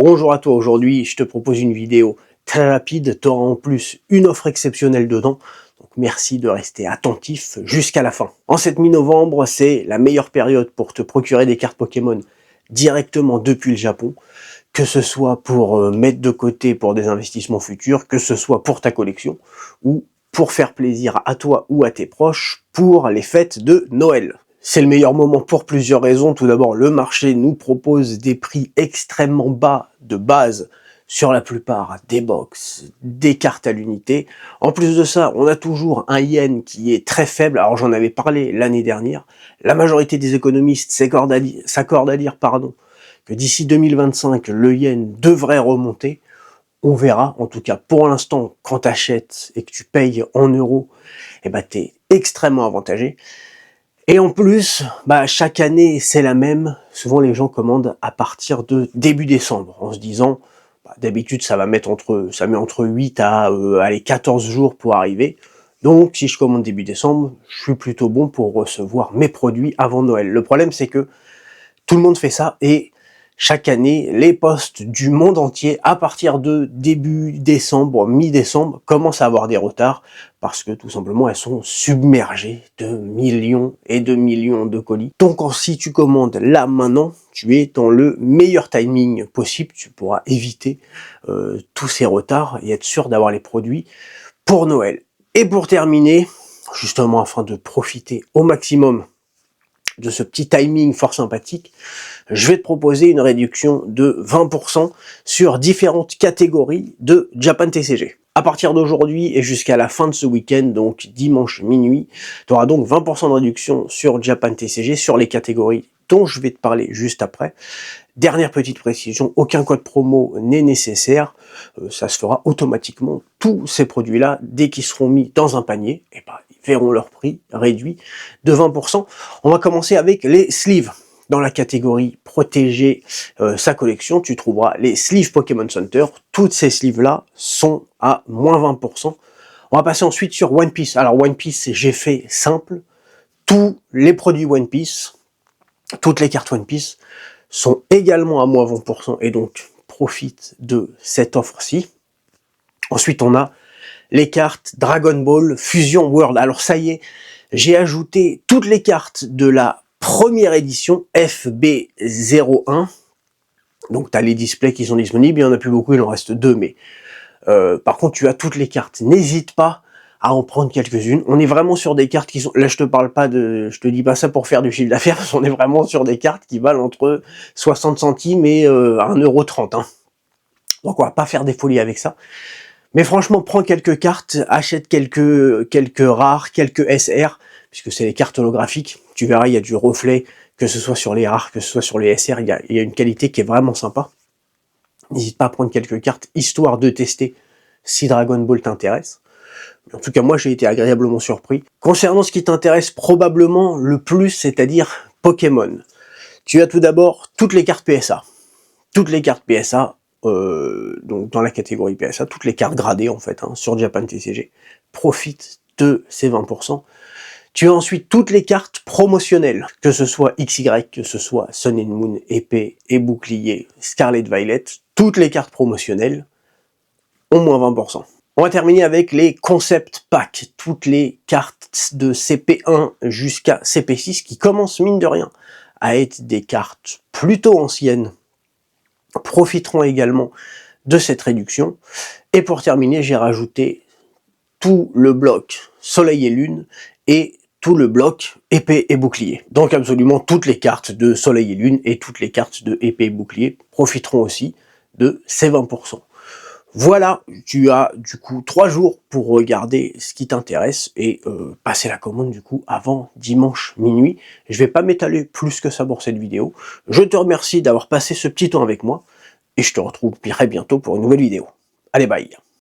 Bonjour à toi, aujourd'hui je te propose une vidéo très rapide, tu auras en plus une offre exceptionnelle dedans, donc merci de rester attentif jusqu'à la fin. En cette mi-novembre, c'est la meilleure période pour te procurer des cartes Pokémon directement depuis le Japon, que ce soit pour mettre de côté pour des investissements futurs, que ce soit pour ta collection, ou pour faire plaisir à toi ou à tes proches pour les fêtes de Noël. C'est le meilleur moment pour plusieurs raisons. Tout d'abord, le marché nous propose des prix extrêmement bas de base sur la plupart des box, des cartes à l'unité. En plus de ça, on a toujours un yen qui est très faible. Alors j'en avais parlé l'année dernière. La majorité des économistes s'accordent à dire que d'ici 2025, le yen devrait remonter. On verra. En tout cas, pour l'instant, quand tu achètes et que tu payes en euros, tu es extrêmement avantagé. Et en plus, chaque année c'est la même, souvent les gens commandent à partir de début décembre, en se disant, d'habitude ça met entre 8 à 14 jours pour arriver, donc si je commande début décembre, je suis plutôt bon pour recevoir mes produits avant Noël. Le problème c'est que tout le monde fait ça, et chaque année, les postes du monde entier, à partir de début décembre, mi-décembre, commencent à avoir des retards parce que tout simplement, elles sont submergées de millions et de millions de colis. Donc, si tu commandes là, maintenant, tu es dans le meilleur timing possible. Tu pourras éviter tous ces retards et être sûr d'avoir les produits pour Noël. Et pour terminer, justement afin de profiter au maximum de ce petit timing fort sympathique, je vais te proposer une réduction de 20% sur différentes catégories de Japan TCG. À partir d'aujourd'hui et jusqu'à la fin de ce week-end, donc dimanche minuit, tu auras donc 20% de réduction sur Japan TCG, sur les catégories dont je vais te parler juste après. Dernière petite précision, aucun code promo n'est nécessaire, ça se fera automatiquement. Tous ces produits-là, dès qu'ils seront mis dans un panier, ils verront leur prix réduit de 20%. On va commencer avec les sleeves. Dans la catégorie protéger sa collection, tu trouveras les sleeves Pokémon Center. Toutes ces sleeves-là sont à moins 20%. On va passer ensuite sur One Piece. Alors One Piece, j'ai fait simple. Tous les produits One Piece, toutes les cartes One Piece sont également à moins 20% et donc profite de cette offre-ci. Ensuite, on a les cartes Dragon Ball Fusion World. Alors ça y est, j'ai ajouté toutes les cartes de la première édition FB01. Donc tu as les displays qui sont disponibles, il n'y en a plus beaucoup, il en reste 2, mais par contre tu as toutes les cartes. N'hésite pas à en prendre quelques-unes. On est vraiment sur des cartes qui sont... Là je te dis pas ça pour faire du chiffre d'affaires, parce qu'on est vraiment sur des cartes qui valent entre 60 centimes et 1,30 €. Hein. Donc on va pas faire des folies avec ça. Mais franchement, prends quelques cartes, achète quelques rares, quelques SR, puisque c'est les cartes holographiques. Tu verras, il y a du reflet, que ce soit sur les rares, que ce soit sur les SR, il y a une qualité qui est vraiment sympa. N'hésite pas à prendre quelques cartes, histoire de tester si Dragon Ball t'intéresse. En tout cas, moi, j'ai été agréablement surpris. Concernant ce qui t'intéresse probablement le plus, c'est-à-dire Pokémon, tu as tout d'abord toutes les cartes PSA. Toutes les cartes PSA, donc dans la catégorie PSA, toutes les cartes gradées en fait, sur Japan TCG, profite de ces 20%. Tu as ensuite toutes les cartes promotionnelles, que ce soit XY, que ce soit Sun and Moon, épée et bouclier, Scarlet Violet, toutes les cartes promotionnelles ont moins 20%. On va terminer avec les concept packs, toutes les cartes de CP1 jusqu'à CP6 qui commencent mine de rien à être des cartes plutôt anciennes, profiteront également de cette réduction. Et pour terminer, j'ai rajouté tout le bloc Soleil et Lune et tout le bloc épée et bouclier. Donc absolument toutes les cartes de Soleil et Lune et toutes les cartes de épée et bouclier profiteront aussi de ces 20%. Voilà, tu as du coup 3 jours pour regarder ce qui t'intéresse et passer la commande du coup avant dimanche minuit. Je vais pas m'étaler plus que ça pour cette vidéo. Je te remercie d'avoir passé ce petit temps avec moi et je te retrouve très bientôt pour une nouvelle vidéo. Allez, bye!